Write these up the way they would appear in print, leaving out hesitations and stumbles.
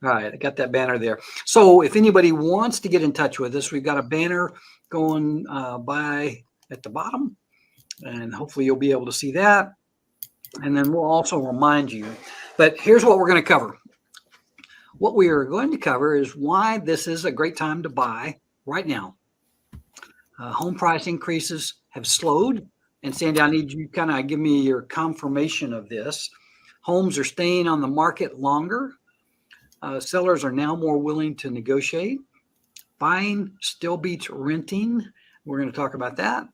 All right, I got that banner there. So if anybody wants to get in touch with us, we've got a banner going by at the bottom, and hopefully you'll be able to see that. And then we'll also remind you. But here's what we're going to cover. What we are going to cover is why this is a great time to buy right now. Home price increases have slowed. And Sandy, I need you to kind of give me your confirmation of this. Homes are staying on the market longer. Sellers are now more willing to negotiate. Buying still beats renting. We're going to talk about that.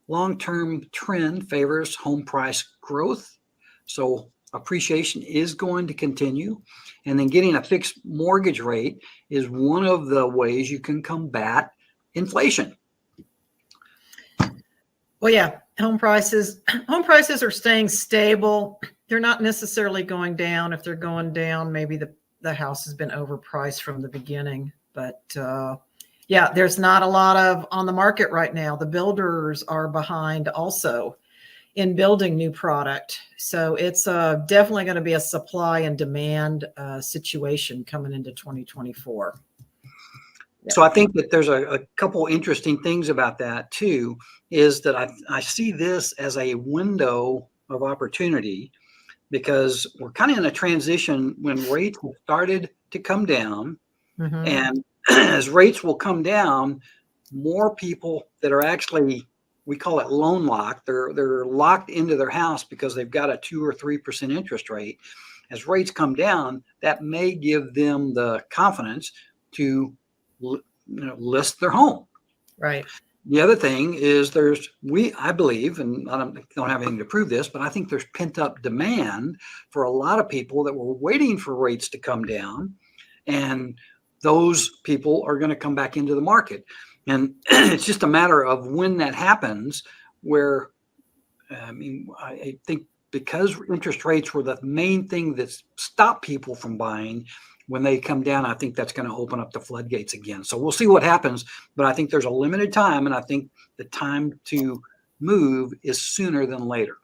Long-term trend favors home price growth. So appreciation is going to continue. And then getting a fixed mortgage rate is one of the ways you can combat inflation. Well, yeah, home prices are staying stable. They're not necessarily going down. If they're going down, maybe the house has been overpriced from the beginning. But yeah, there's not a lot of on the market right now. The builders are behind also in building new product. So it's definitely going to be a supply and demand situation coming into 2024. So I think that there's a couple interesting things about that too, is that I see this as a window of opportunity because we're kind of in a transition when rates have started to come down. Mm-hmm. And as rates will come down, more people that are actually, we call it loan locked, they're locked into their house because they've got a 2 or 3% interest rate. As rates come down, that may give them the confidence to list their home. Right. The other thing is I believe, and I don't have anything to prove this, but I think there's pent up demand for a lot of people that were waiting for rates to come down, and those people are going to come back into the market. And it's just a matter of when that happens, where, I think because interest rates were the main thing that stopped people from buying, when they come down, I think that's going to open up the floodgates again. So we'll see what happens, but I think there's a limited time, and I think the time to move is sooner than later.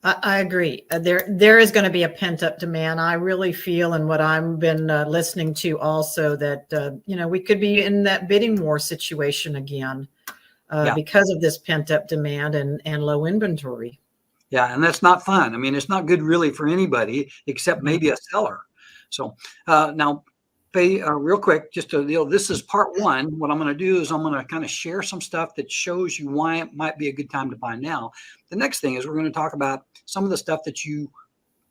I agree. There is going to be a pent-up demand. I really feel, and what I've been listening to also, that we could be in that bidding war situation again because of this pent-up demand and low inventory. Yeah, and that's not fun. I mean, it's not good really for anybody except maybe a seller. So now, real quick, this is part one. What I'm going to do is I'm going to kind of share some stuff that shows you why it might be a good time to buy now. The next thing is we're going to talk about some of the stuff that you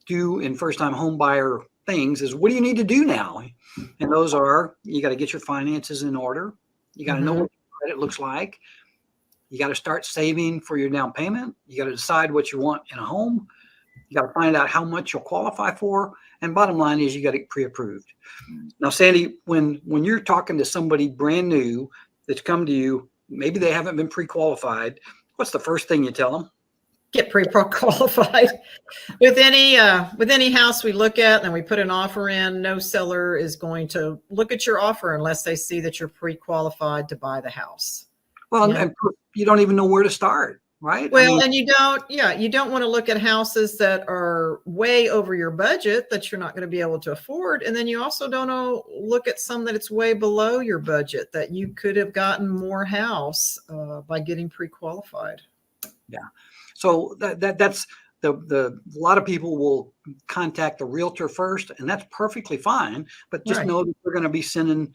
do in first-time home buyer things is what do you need to do now? And those are, you got to get your finances in order. You got to know what your credit looks like. You got to start saving for your down payment. You got to decide what you want in a home. You got to find out how much you'll qualify for. And bottom line is you got it pre-approved. Now, Sandy, when you're talking to somebody brand new that's come to you, maybe they haven't been pre-qualified, what's the first thing you tell them? Get pre-qualified. With any house we look at and we put an offer in, no seller is going to look at your offer unless they see that you're pre-qualified to buy the house. Well, and you don't even know where to start. Right. Well, and you don't want to look at houses that are way over your budget that you're not going to be able to afford. And then you also don't look at some that it's way below your budget that you could have gotten more house by getting pre-qualified. Yeah. So that's a lot of people will contact the realtor first, and that's perfectly fine. But just know that they're going to be sending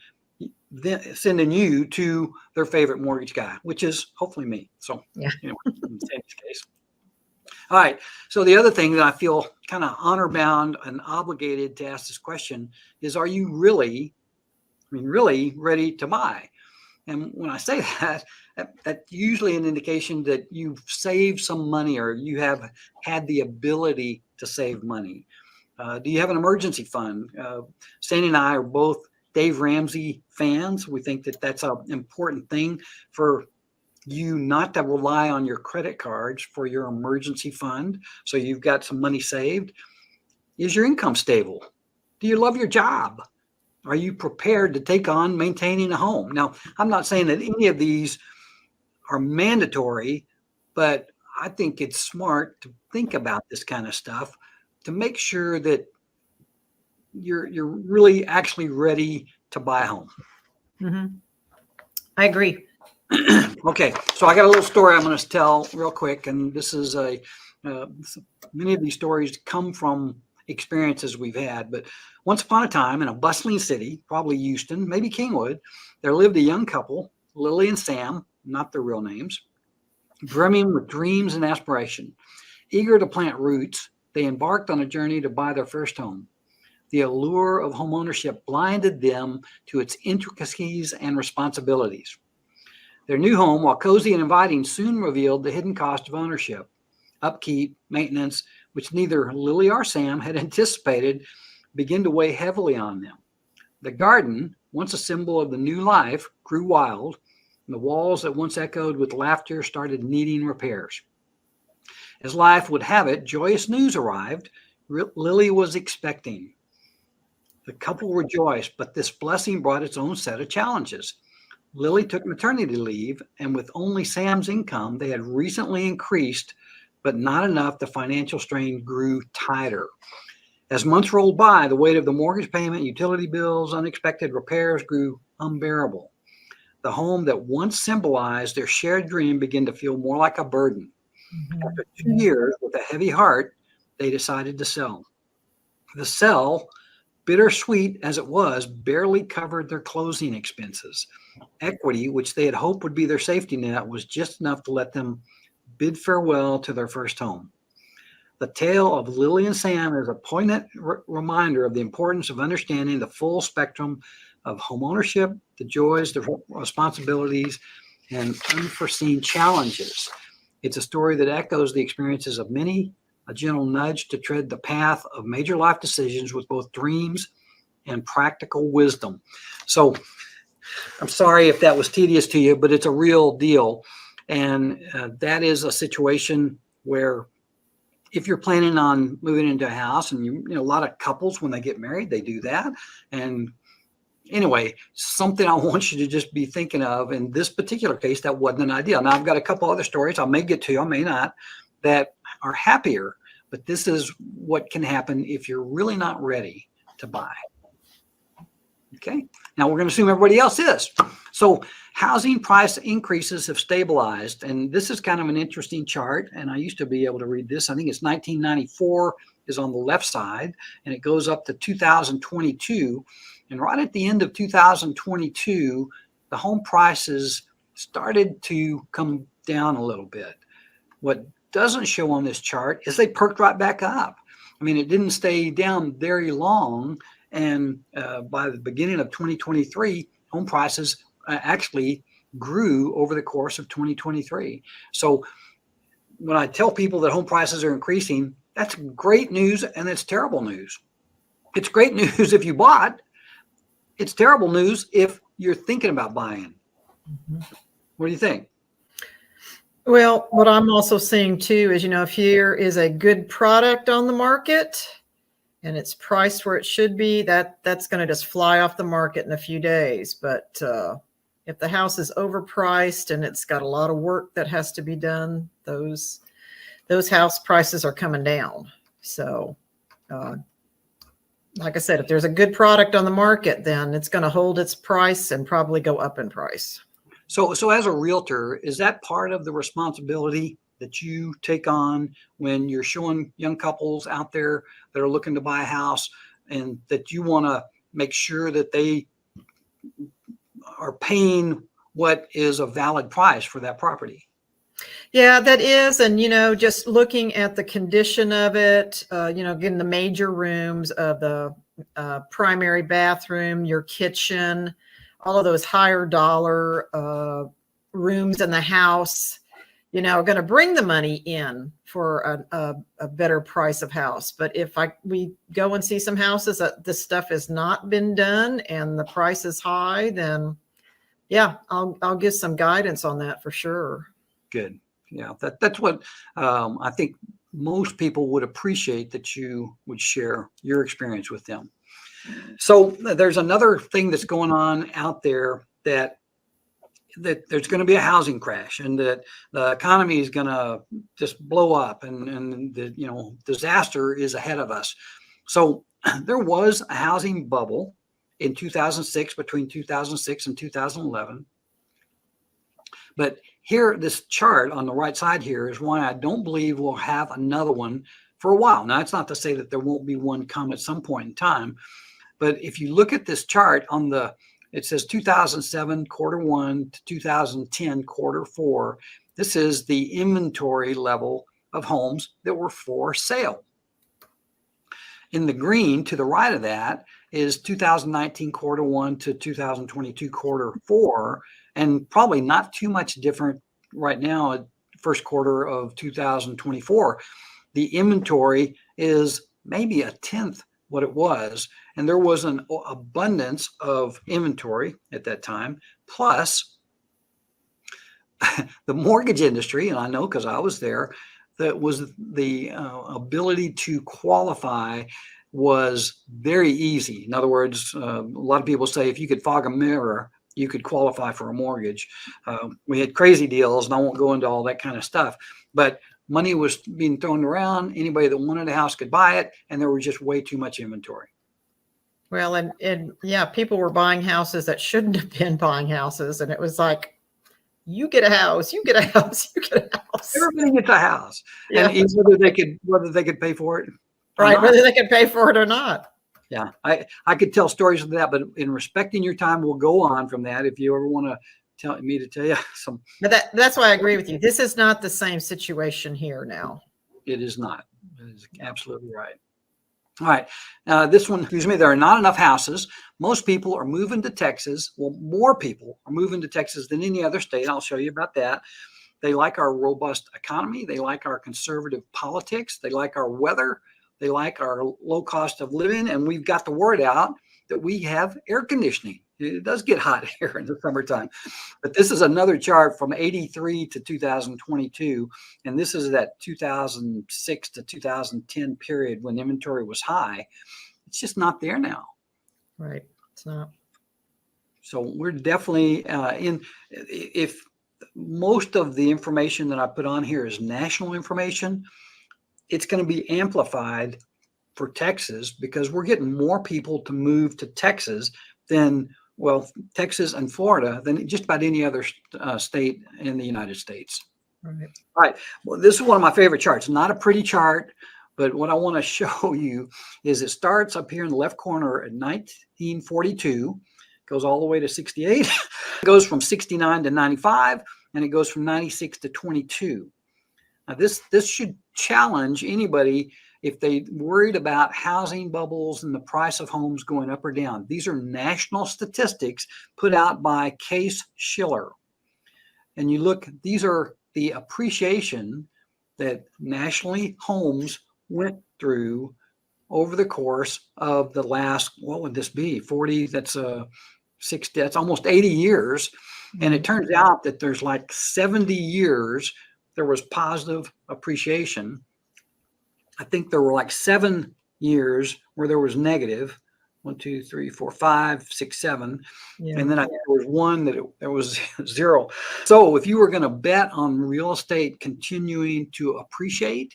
you to their favorite mortgage guy, which is hopefully me. So in Sandy's case. All right. So the other thing that I feel kind of honor bound and obligated to ask this question is, are you really ready to buy? And when I say that, that's usually an indication that you've saved some money or you have had the ability to save money. Do you have an emergency fund? Sandy and I are both Dave Ramsey fans. We think that that's an important thing for you not to rely on your credit cards for your emergency fund. So you've got some money saved. Is your income stable? Do you love your job? Are you prepared to take on maintaining a home? Now, I'm not saying that any of these are mandatory, but I think it's smart to think about this kind of stuff to make sure that you're really actually ready to buy a home. I agree. Okay, so I got a little story I'm going to tell real quick, and this is many of these stories come from experiences we've had. But once upon a time, in a bustling city, probably Houston, maybe Kingwood, there lived a young couple, Lily and Sam, not their real names, brimming with dreams and aspiration. Eager to plant roots, they embarked on a journey to buy their first home. The allure of homeownership blinded them to its intricacies and responsibilities. Their new home, while cozy and inviting, soon revealed the hidden cost of ownership, upkeep, maintenance, which neither Lily or Sam had anticipated, began to weigh heavily on them. The garden, once a symbol of the new life, grew wild, and the walls that once echoed with laughter started needing repairs. As life would have it, joyous news arrived. Lily was expecting. The couple rejoiced, but this blessing brought its own set of challenges. Lily took maternity leave, and with only Sam's income, they had recently increased, but not enough. The financial strain grew tighter. As months rolled by, the weight of the mortgage payment, utility bills, unexpected repairs grew unbearable. The home that once symbolized their shared dream began to feel more like a burden. After 2 years, with a heavy heart, they decided to sell. The sell, bittersweet as it was, barely covered their closing expenses. Equity, which they had hoped would be their safety net, was just enough to let them bid farewell to their first home. The tale of Lily and Sam is a poignant reminder of the importance of understanding the full spectrum of homeownership, the joys, the responsibilities, and unforeseen challenges. It's a story that echoes the experiences of many, a gentle nudge to tread the path of major life decisions with both dreams and practical wisdom. So I'm sorry if that was tedious to you, but it's a real deal. And that is a situation where if you're planning on moving into a house, and you know, a lot of couples, when they get married, they do that. And anyway, something I want you to just be thinking of. In this particular case, that wasn't an idea. Now, I've got a couple other stories I may get to, I may not, that are happier. But this is what can happen if you're really not ready to buy. Okay. Now we're going to assume everybody else is. So housing price increases have stabilized. And this is kind of an interesting chart. And I used to be able to read this. I think it's 1994 is on the left side, and it goes up to 2022. And right at the end of 2022, the home prices started to come down a little bit. What doesn't show on this chart is they perked right back up. I mean, it didn't stay down very long. And by the beginning of 2023, home prices actually grew over the course of 2023. So when I tell people that home prices are increasing, that's great news and it's terrible news. It's great news if you bought. It's terrible news if you're thinking about buying. What do you think? Well, what I'm also seeing too is, you know, if here is a good product on the market and it's priced where it should be, that's going to just fly off the market in a few days. But if the house is overpriced and it's got a lot of work that has to be done, those house prices are coming down. So, like I said, if there's a good product on the market, then it's going to hold its price and probably go up in price. So as a realtor, is that part of the responsibility that you take on when you're showing young couples out there that are looking to buy a house, and that you want to make sure that they are paying what is a valid price for that property? Yeah, that is. And, you know, just looking at the condition of it, you know, getting the major rooms of the primary bathroom, your kitchen, all of those higher dollar rooms in the house, you know, are going to bring the money in for a better price of house. But if we go and see some houses that this stuff has not been done and the price is high, then yeah, I'll give some guidance on that for sure. Good. Yeah, that's what I think most people would appreciate, that you would share your experience with them. So there's another thing that's going on out there, that there's going to be a housing crash, and that the economy is going to just blow up, and the disaster is ahead of us. So there was a housing bubble in 2006, between 2006 and 2011. But here, this chart on the right side here is one I don't believe we'll have another one for a while. Now, it's not to say that there won't be one come at some point in time, but if you look at this chart on the, it says 2007 quarter one to 2010 quarter four. This is the inventory level of homes that were for sale. In the green to the right of that is 2019 quarter one to 2022 quarter four, and probably not too much different right now, first quarter of 2024. The inventory is maybe a tenth what it was, and there was an abundance of inventory at that time. Plus, the mortgage industry, and I know because I was there, that was the ability to qualify was very easy. In other words, a lot of people say if you could fog a mirror, you could qualify for a mortgage. We had crazy deals, and I won't go into all that kind of stuff, but money was being thrown around. Anybody that wanted a house could buy it, and there was just way too much inventory. Well, and yeah, people were buying houses that shouldn't have been buying houses, and it was like, you get a house, you get a house, you get a house. Everybody gets a house, yeah. And whether they could pay for it, right? Whether they could pay for it or not. Yeah, I could tell stories of that, but in respecting your time, we'll go on from that. If you ever want to tell you some, but that's why I agree with you. This is not the same situation here now. It is not. It is absolutely right. All right. This one, excuse me, there are not enough houses. Most people are moving to Texas. Well, more people are moving to Texas than any other state. I'll show you about that. They like our robust economy. They like our conservative politics. They like our weather. They like our low cost of living. And we've got the word out that we have air conditioning. It does get hot here in the summertime. But this is another chart from 83 to 2022. And this is that 2006 to 2010 period when inventory was high. It's just not there now. Right. It's not. So we're definitely if most of the information that I put on here is national information, it's going to be amplified for Texas because we're getting more people to move to Texas than, well, Texas and Florida than just about any other state in the United States. Right. All right. Well, this is one of my favorite charts. Not a pretty chart, but what I want to show you is it starts up here in the left corner at 1942, goes all the way to 68, it goes from 69 to 95, and it goes from 96 to 22. Now, this should challenge anybody if they worried about housing bubbles and the price of homes going up or down. These are national statistics put out by Case-Shiller. And you look, these are the appreciation that nationally homes went through over the course of the last, what would this be? 40, that's 60, that's almost 80 years. And it turns out that there's like 70 years there was positive appreciation. I think there were like 7 years where there was negative. 1, 2, 3, 4, 5, 6, 7. Yeah. And then I think there was one that there was 0. So if you were going to bet on real estate continuing to appreciate,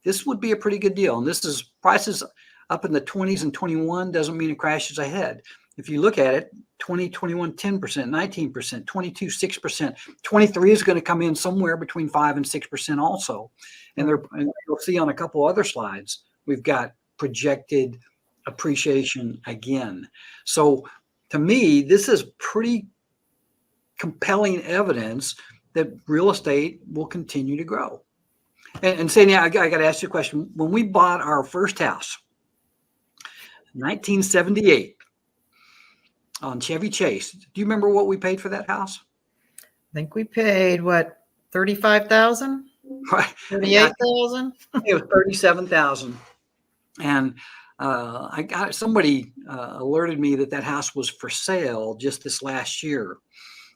this would be a pretty good deal. And this is prices up in the 20s and 21 doesn't mean it crashes ahead. If you look at it, 20, 21, 10%, 19%, 22, 6%, 23 is going to come in somewhere between 5 and 6% also. And you'll see on a couple other slides, we've got projected appreciation again. So to me, this is pretty compelling evidence that real estate will continue to grow. And Sandy, I got to ask you a question. When we bought our first house, 1978, on Chevy Chase, do you remember what we paid for that house? I think we paid what, $35,000? Right, $38,000. It was $37,000, and somebody alerted me that house was for sale just this last year.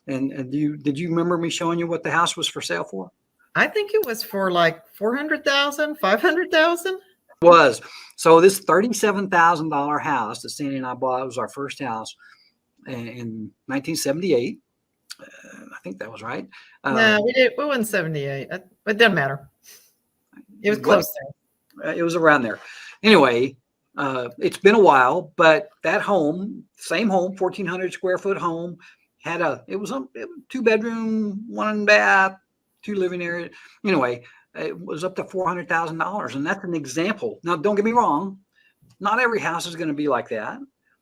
And did you remember me showing you what the house was for sale for? I think it was for like $400,000, $500,000. Was. So this $37,000 house that Sandy and I bought, was our first house in 1978. I think that was right. No, we did. We wasn't 78. It doesn't matter. It was close there. It was around there. Anyway, It's been a while, but that home, same home, 1,400 square foot home, it was a 2-bedroom, 1 bath, 2 living areas. Anyway, it was up to $400,000, and that's an example. Now, don't get me wrong, not every house is going to be like that.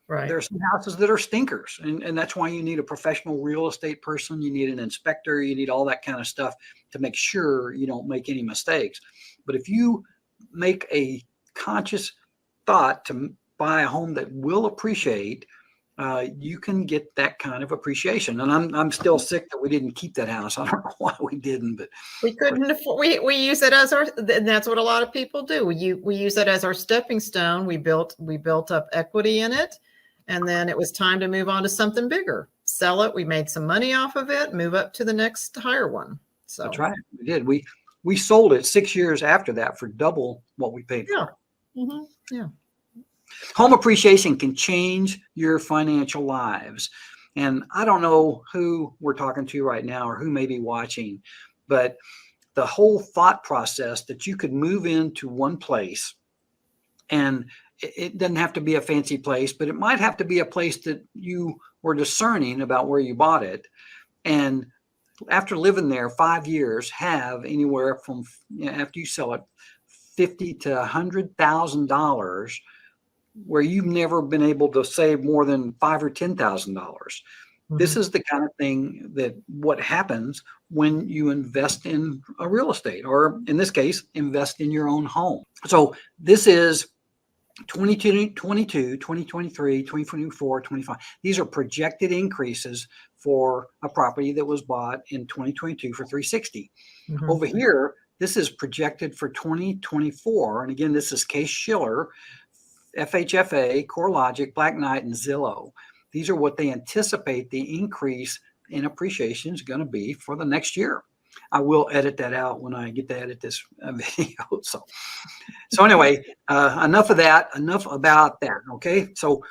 Right. There are some houses that are stinkers, and that's why you need a professional real estate person. You need an inspector. You need all that kind of stuff to make sure you don't make any mistakes. But if you make a conscious thought to buy a home that will appreciate, you can get that kind of appreciation. And I'm still sick that we didn't keep that house. I don't know why we didn't, but we couldn't afford. We use it as our. And that's what a lot of people do. We use it as our stepping stone. We built up equity in it, and then it was time to move on to something bigger. Sell it. We made some money off of it. Move up to the next higher one. So that's right. We did. We sold it 6 years after that for double what we paid for it. Mm-hmm. Yeah. Home appreciation can change your financial lives. And I don't know who we're talking to right now or who may be watching, but the whole thought process that you could move into one place, and it doesn't have to be a fancy place, but it might have to be a place that you were discerning about where you bought it. And after living there 5 years, have anywhere from, after you sell it, $50,000 to $100,000, where you've never been able to save more than $5,000 or $10,000. Mm-hmm. This is the kind of thing that what happens when you invest in a real estate, or in this case, invest in your own home. So this is 2022, 2023, 2024, 25. These are projected increases for a property that was bought in 2022 for $360. Mm-hmm. Over here, this is projected for 2024. And again, this is Case Shiller, FHFA, CoreLogic, Black Knight, and Zillow. These are what they anticipate the increase in appreciation is going to be for the next year. I will edit that out when I get to edit this video. So anyway, enough of that. Enough about that. Okay. So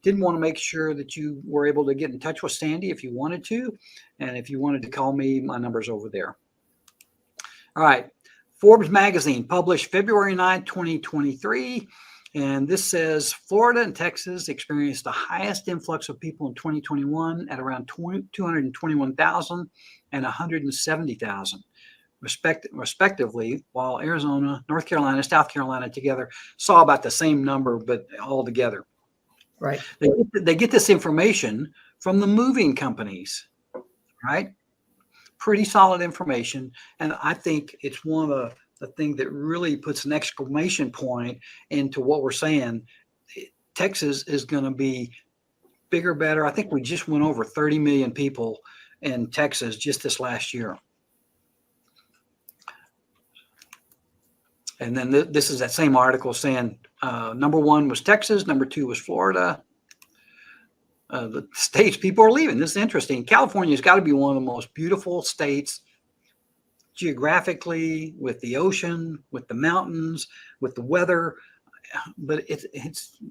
didn't want to make sure that you were able to get in touch with Sandi if you wanted to. And if you wanted to call me, my number's over there. All right. Forbes magazine published February 9, 2023. And this says Florida and Texas experienced the highest influx of people in 2021 at around 221,000 and 170,000 respectively, while Arizona, North Carolina, South Carolina together saw about the same number, but all together. Right. They get this information from the moving companies, right? Pretty solid information. And I think it's one of the thing that really puts an exclamation point into what we're saying. Texas is going to be bigger, better. I think we just went over 30 million people in Texas just this last year. And then this is that same article saying number one was Texas, number two was Florida. The states people are leaving. This is interesting. California's got to be one of the most beautiful states geographically, with the ocean, with the mountains, with the weather. But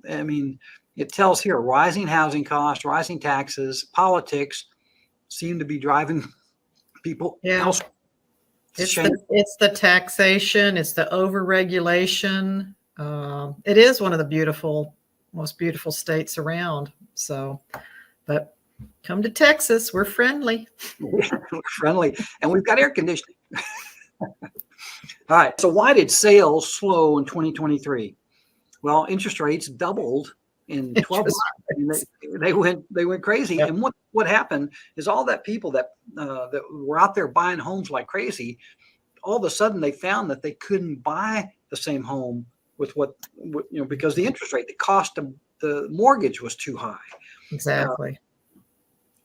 I mean, it tells here rising housing costs, rising taxes, politics seem to be driving people else. It's the taxation, it's the overregulation. It is one of the most beautiful states around. So, but come to Texas, we're friendly. We're friendly, and we've got air conditioning. All right. So why did sales slow in 2023? Well, interest rates doubled in 12 months. They went crazy. Yep. And what happened is all that people that were out there buying homes like crazy, all of a sudden they found that they couldn't buy the same home with because the interest rate, the cost of the mortgage was too high. Exactly.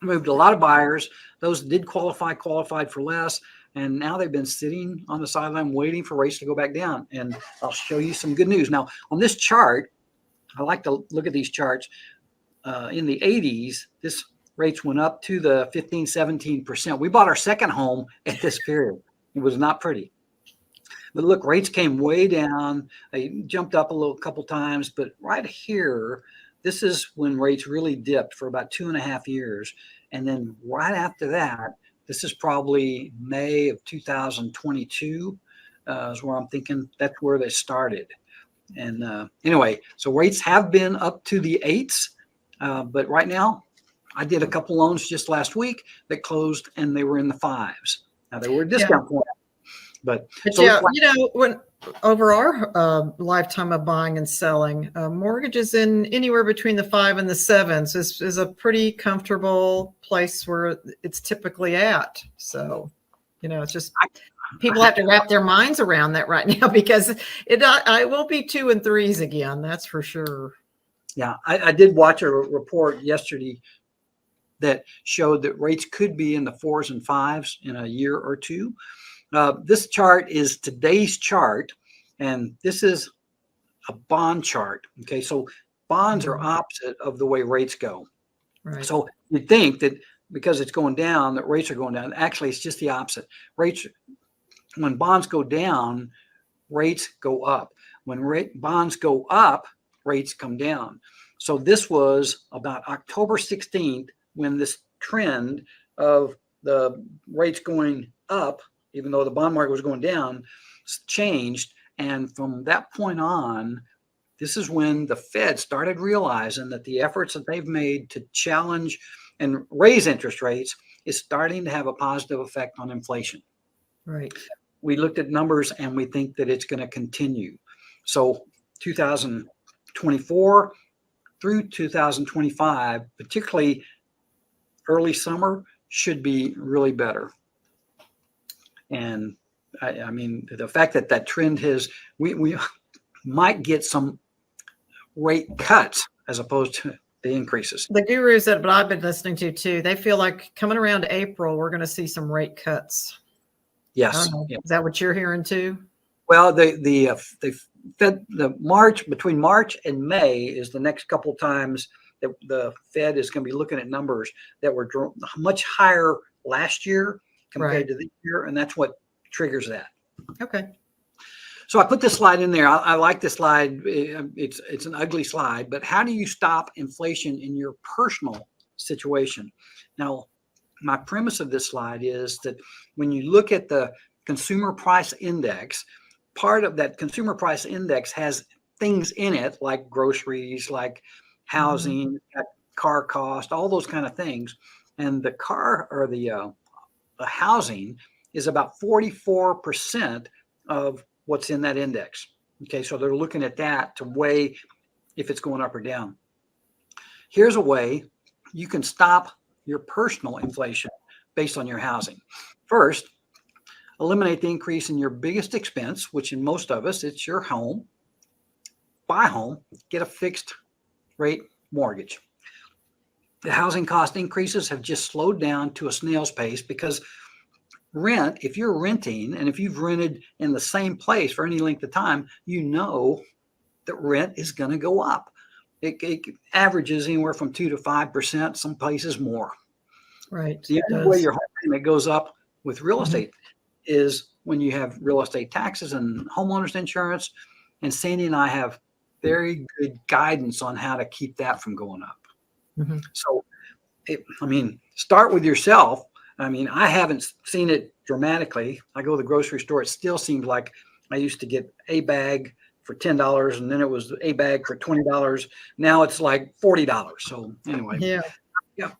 Moved a lot of buyers. Those that did qualified for less. And now they've been sitting on the sideline waiting for rates to go back down. And I'll show you some good news. Now, on this chart, I like to look at these charts. In the 80s, this rates went up to the 15, 17%. We bought our second home at this period. It was not pretty. But look, rates came way down. They jumped up a couple times. But right here, this is when rates really dipped for about 2.5 years. And then right after that, this is probably May of 2022 is where I'm thinking that's where they started. And anyway, so rates have been up to the 8s, but right now, I did a couple loans just last week that closed, and they were in the 5s. Now they were a discount point, but so yeah, when over our lifetime of buying and selling, mortgages in anywhere between the 5 and the 7s is a pretty comfortable place where it's typically at. So, it's just people have to wrap their minds around that right now, because I will be 2 and 3s again. That's for sure. Yeah, I did watch a report yesterday that showed that rates could be in the 4s and 5s in a year or two. This chart is today's chart, and this is a bond chart. Okay, so bonds are opposite of the way rates go. Right. So you'd think that because it's going down, that rates are going down. Actually, it's just the opposite. Rates, when bonds go down, rates go up. When bonds go up, rates come down. So this was about October 16th when this trend of the rates going up, even though the bond market was going down, changed. And from that point on, this is when the Fed started realizing that the efforts that they've made to challenge and raise interest rates is starting to have a positive effect on inflation. Right. We looked at numbers, and we think that it's going to continue. So 2024 through 2025, particularly early summer, should be really better. And I mean, the fact that that trend has, we might get some rate cuts as opposed to the increases. The gurus that I've been listening to too, they feel like coming around April, we're going to see some rate cuts. Yes. Yeah. Is that what you're hearing too? Well, the Fed, between March and May is the next couple times that the Fed is going to be looking at numbers that were much higher last year compared to this year, and that's what triggers that. Okay. So I put this slide in there. I like this slide. It's an ugly slide, but how do you stop inflation in your personal situation? Now, my premise of this slide is that when you look at the consumer price index, part of that consumer price index has things in it like groceries, like housing, car cost, all those kind of things. And the car or the housing is about 44% of what's in that index. Okay, so they're looking at that to weigh if it's going up or down. Here's a way you can stop your personal inflation based on your housing. First, eliminate the increase in your biggest expense, which in most of us, it's your home. Buy a home, get a fixed rate mortgage. The housing cost increases have just slowed down to a snail's pace because rent, if you're renting and if you've rented in the same place for any length of time, you know that rent is going to go up. It averages anywhere from 2 to 5%, some places more. Right. The only way your home payment goes up with real estate is when you have real estate taxes and homeowners insurance. And Sandy and I have very good guidance on how to keep that from going up. So, start with yourself. I haven't seen it dramatically. I go to the grocery store. It still seems like I used to get a bag for $10, and then it was a bag for $20. Now it's like $40. So anyway,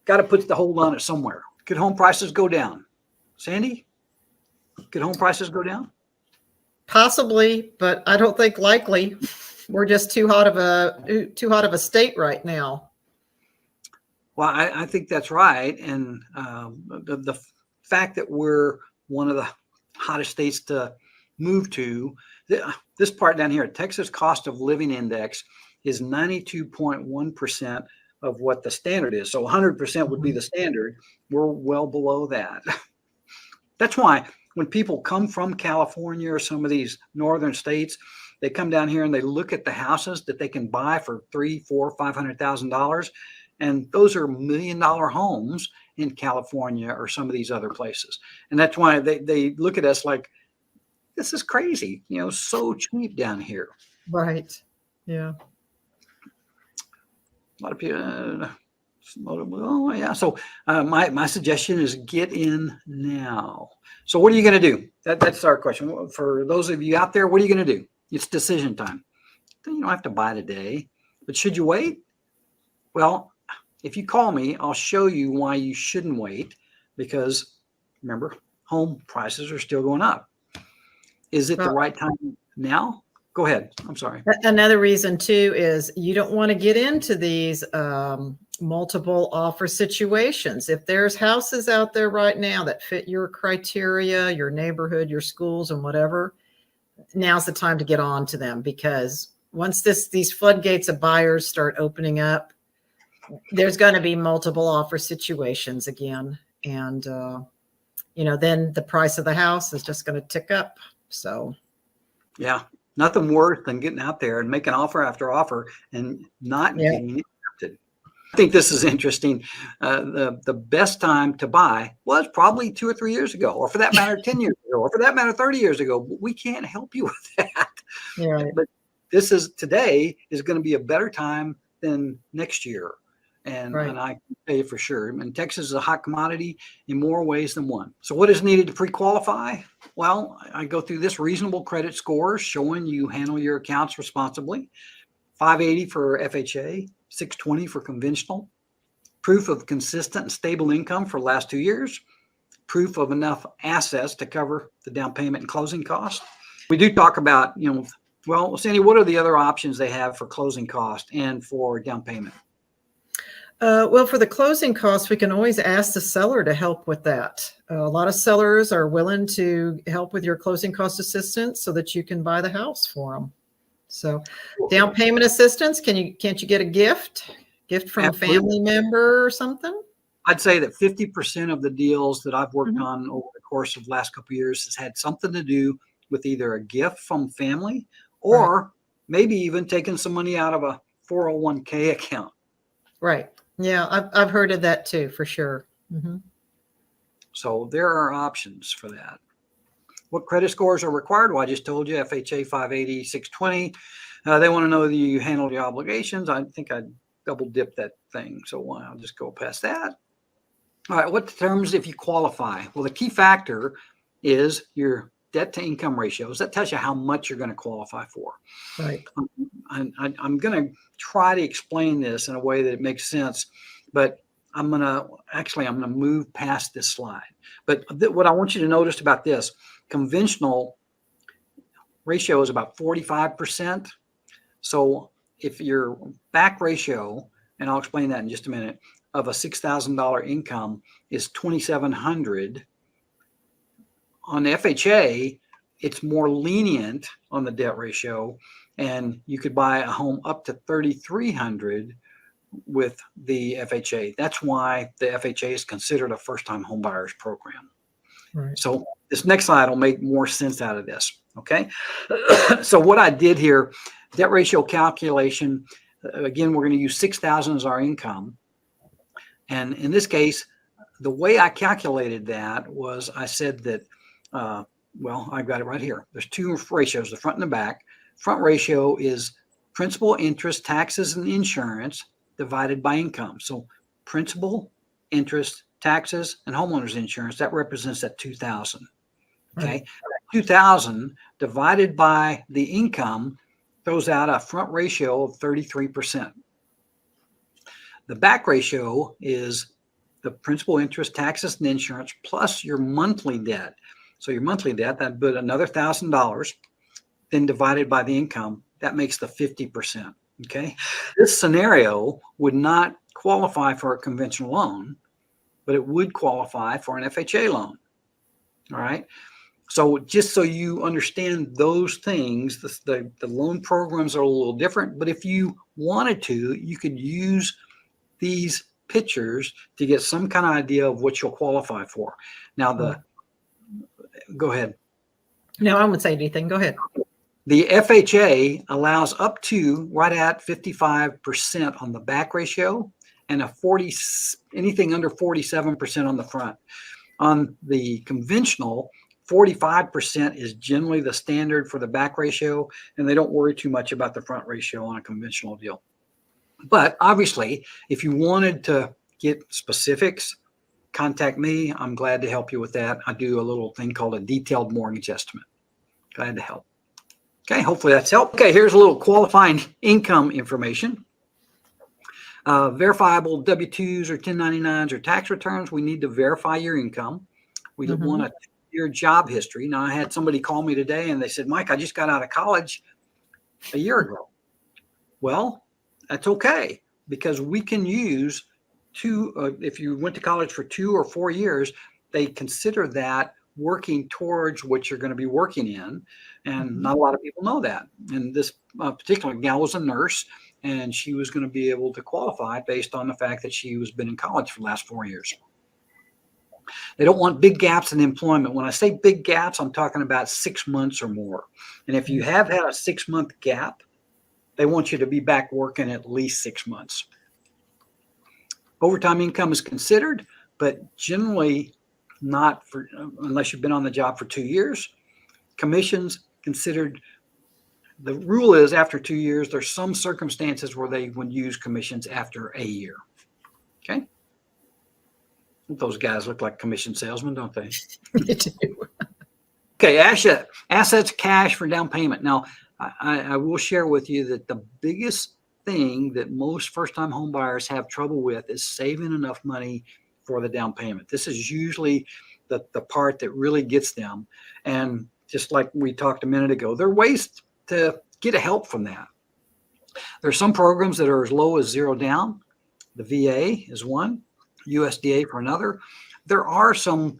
got to put the hold on it somewhere. Could home prices go down? Sandy, could home prices go down? Possibly, but I don't think likely. We're just too hot of a state right now. Well, I think that's right. And the fact that we're one of the hottest states to move to, this part down here, Texas cost of living index is 92.1% of what the standard is. So 100% would be the standard. We're well below that. That's why when people come from California or some of these northern states, they come down here and they look at the houses that they can buy for $300,000, $400,000, $500,000. And those are $1 million homes in California or some of these other places. And that's why they look at us like, this is crazy, so cheap down here. Right. Yeah. A lot of people, oh yeah. So my suggestion is get in now. So what are you going to do? That's our question. For those of you out there, what are you going to do? It's decision time. then you don't have to buy today. But should you wait? Well, if you call me, I'll show you why you shouldn't wait, because remember, home prices are still going up. Is it the right time now? Go ahead. I'm sorry. Another reason too is you don't want to get into these multiple offer situations. If there's houses out there right now that fit your criteria, your neighborhood, your schools, and whatever, now's the time to get on to them, because once these floodgates of buyers start opening up, there's going to be multiple offer situations again. And, then the price of the house is just going to tick up. So, yeah, nothing worse than getting out there and making offer after offer and not getting accepted. I think this is interesting. The best time to buy was probably 2 or 3 years ago, or for that matter, 10 years ago, or for that matter, 30 years ago. But we can't help you with that. Yeah. But today is going to be a better time than next year. And I can tell you for sure. And Texas is a hot commodity in more ways than one. So what is needed to pre-qualify? Well, I go through this: reasonable credit scores showing you handle your accounts responsibly, 580 for FHA, 620 for conventional, proof of consistent and stable income for the last 2 years, proof of enough assets to cover the down payment and closing costs. We do talk about, well, Sandy, what are the other options they have for closing cost and for down payment? Well, for the closing costs, we can always ask the seller to help with that. A lot of sellers are willing to help with your closing cost assistance so that you can buy the house for them. So down payment assistance, can't you get a gift from a family member or something? I'd say that 50% of the deals that I've worked on over the course of the last couple of years has had something to do with either a gift from family or maybe even taking some money out of a 401k account. Right. Yeah, I've heard of that too, for sure. Mm-hmm. So there are options for that. What credit scores are required? Well, I just told you, FHA 580, 620. They want to know that you handle your obligations. I think I double dipped that thing, so I'll just go past that. All right, what determines if you qualify? Well, the key factor is your debt to income ratios. That tells you how much you're going to qualify for. Right. I'm going to try to explain this in a way that it makes sense, but I'm going to move past this slide. But what I want you to notice about this, conventional ratio is about 45%. So if your back ratio, and I'll explain that in just a minute, of a $6,000 income is $2,700, on FHA, it's more lenient on the debt ratio, and you could buy a home up to $3,300 with the FHA. That's why the FHA is considered a first-time home buyers program. Right. So this next slide will make more sense out of this. Okay. So what I did here, debt ratio calculation, again, we're going to use 6,000 as our income. And in this case, the way I calculated that was I said that, well, I've got it right here. There's two ratios, the front and the back. Front ratio is principal, interest, taxes, and insurance divided by income. So principal, interest, taxes, and homeowners insurance, that represents that 2,000. Okay. Right. 2,000 divided by the income throws out a front ratio of 33%. The back ratio is the principal, interest, taxes, and insurance plus your monthly debt. So your monthly debt, that'd put another $1,000, then divided by the income, that makes the 50%. Okay. This scenario would not qualify for a conventional loan, but it would qualify for an FHA loan. All right. So just so you understand those things, the loan programs are a little different, but if you wanted to, you could use these pictures to get some kind of idea of what you'll qualify for. Now, go ahead. No, I won't say anything. Go ahead. The FHA allows up to right at 55% on the back ratio and anything under 47% on the front. On the conventional, 45% is generally the standard for the back ratio, and they don't worry too much about the front ratio on a conventional deal. But obviously, if you wanted to get specifics, contact me. I'm glad to help you with that. I do a little thing called a detailed mortgage estimate. Glad to help. Okay, hopefully that's helped. Okay, here's a little qualifying income information. Verifiable W-2s or 1099s or tax returns, we need to verify your income. We want a 2-year job history. Now, I had somebody call me today and they said, Mike, I just got out of college a year ago. Well, that's okay, because we can use if you went to college for 2 or 4 years, they consider that working towards what you're going to be working in. And not a lot of people know that. And this particular gal was a nurse, and she was going to be able to qualify based on the fact that she was been in college for the last 4 years. They don't want big gaps in employment. When I say big gaps, I'm talking about 6 months or more. And if you have had a 6-month gap, they want you to be back working at least 6 months. Overtime income is considered, but generally not for unless you've been on the job for 2 years. Commissions considered. The rule is after 2 years. There's some circumstances where they would use commissions after a year. Okay. Those guys look like commission salesmen, don't they? They do. Okay, assets, cash for down payment. Now, I will share with you that the biggest thing that most first-time home buyers have trouble with is saving enough money for the down payment. This is usually the part that really gets them. And just like we talked a minute ago, there are ways to get help from that. There's some programs that are as low as 0 down. The VA is one, USDA for another. There are some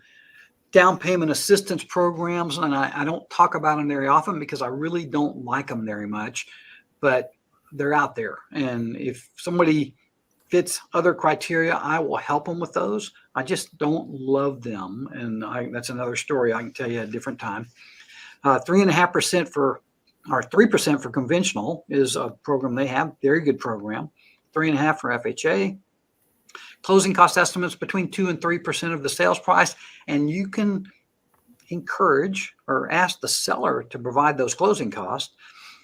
down payment assistance programs, and I don't talk about them very often because I really don't like them very much, but they're out there. And if somebody fits other criteria, I will help them with those. I just don't love them. And that's another story I can tell you at a different time. 3.5% or 3% for conventional is a program they have. Very good program. 3.5% for FHA. Closing cost estimates between 2 and 3% of the sales price. And you can encourage or ask the seller to provide those closing costs.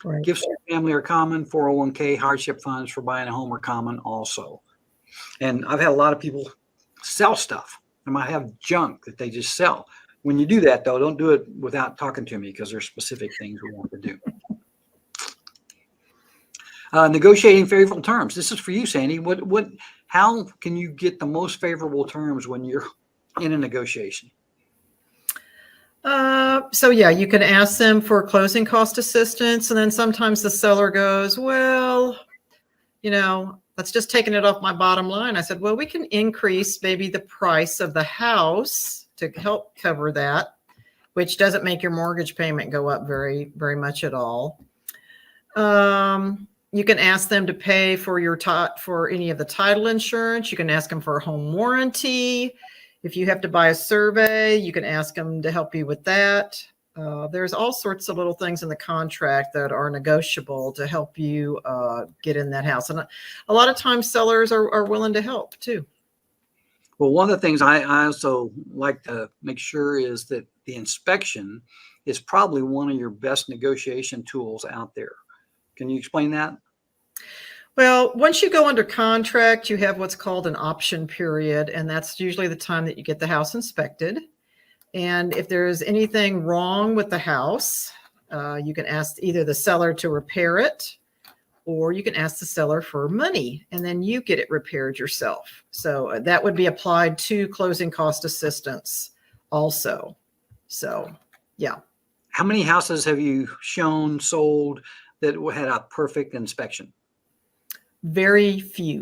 Right. Gifts to your family are common. 401k, hardship funds for buying a home are common also. And I've had a lot of people sell stuff. They might have junk that they just sell. When you do that, though, don't do it without talking to me, because there's specific things we want to do. Negotiating favorable terms. This is for you, Sandy. How can you get the most favorable terms when you're in a negotiation? So yeah, you can ask them for closing cost assistance. And then sometimes the seller goes, well, that's just taking it off my bottom line. I said, well, we can increase maybe the price of the house to help cover that, which doesn't make your mortgage payment go up very, very much at all. You can ask them to pay for for any of the title insurance. You can ask them for a home warranty. If you have to buy a survey, you can ask them to help you with that. There's all sorts of little things in the contract that are negotiable to help you get in that house. And a lot of times sellers are willing to help too. Well, one of the things I also like to make sure is that the inspection is probably one of your best negotiation tools out there. Can you explain that? Well, once you go under contract, you have what's called an option period, and that's usually the time that you get the house inspected. And if there's anything wrong with the house, you can ask either the seller to repair it, or you can ask the seller for money, and then you get it repaired yourself. So that would be applied to closing cost assistance also. So, yeah. How many houses have you sold that had a perfect inspection? Very few.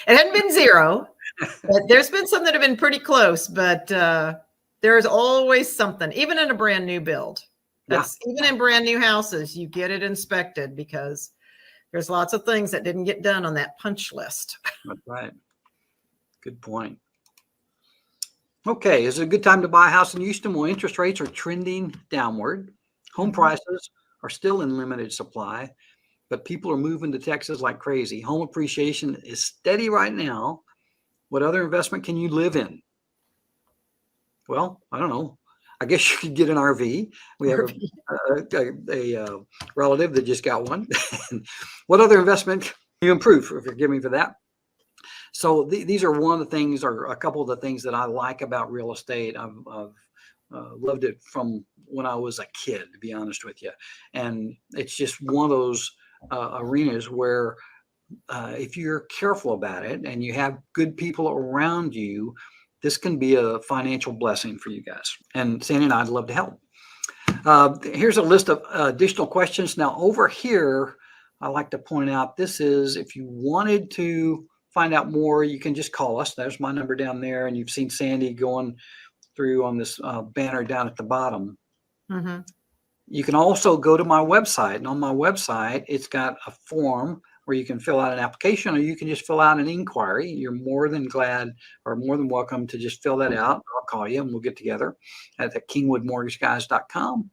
It hadn't been 0, but there's been some that have been pretty close, but there's always something, even in a brand new build. Even in brand new houses, you get it inspected because there's lots of things that didn't get done on that punch list. That's right. Good point. Okay, is it a good time to buy a house in Houston? Well, interest rates are trending downward. Home prices are still in limited supply, but people are moving to Texas like crazy. Home appreciation is steady right now. What other investment can you live in? Well, I don't know. I guess you could get an RV. We have a relative that just got one. What other investment can you improve? Forgive me for that. So these are one of the things, or a couple of the things that I like about real estate. I've loved it from when I was a kid, to be honest with you. And it's just one of those arenas where if you're careful about it and you have good people around you, this can be a financial blessing for you guys. And Sandy and I'd love to help. Here's a list of additional questions. Now over here, I like to point out, this is, if you wanted to find out more, you can just call us. There's my number down there. And you've seen Sandy going through on this banner down at the bottom. Mm-hmm. You can also go to my website. And on my website, it's got a form where you can fill out an application, or you can just fill out an inquiry. You're more than glad or more than welcome to just fill that out. I'll call you and we'll get together at the kingwoodmortgageguys.com.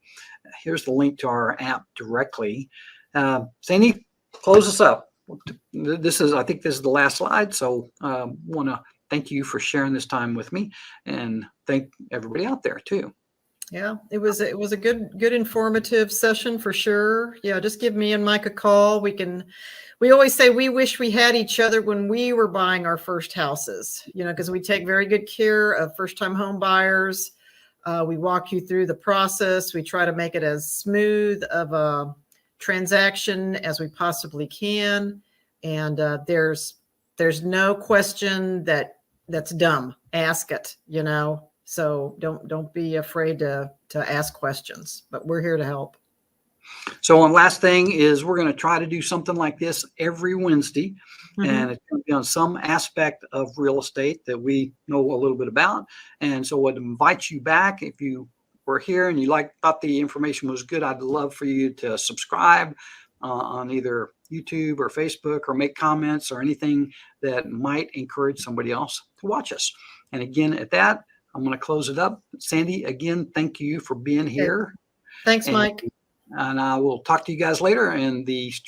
Here's the link to our app directly. Sandy, close us up. I think this is the last slide. So want to thank you for sharing this time with me, and thank everybody out there too. Yeah, it was a good informative session for sure. Yeah, just give me and Mike a call. We always say we wish we had each other when we were buying our first houses, because we take very good care of first-time home buyers. We walk you through the process. We try to make it as smooth of a transaction as we possibly can. And there's no question that's dumb. Ask it, So don't be afraid to ask questions, but we're here to help. So one last thing is, we're going to try to do something like this every Wednesday. Mm-hmm. And it's going to be on some aspect of real estate that we know a little bit about. And so I'd invite you back. If you were here and you thought the information was good, I'd love for you to subscribe on either YouTube or Facebook, or make comments or anything that might encourage somebody else to watch us. And again, at that, I'm going to close it up. Sandy, again, thank you for being here. Thanks, Mike. And I will talk to you guys later. And the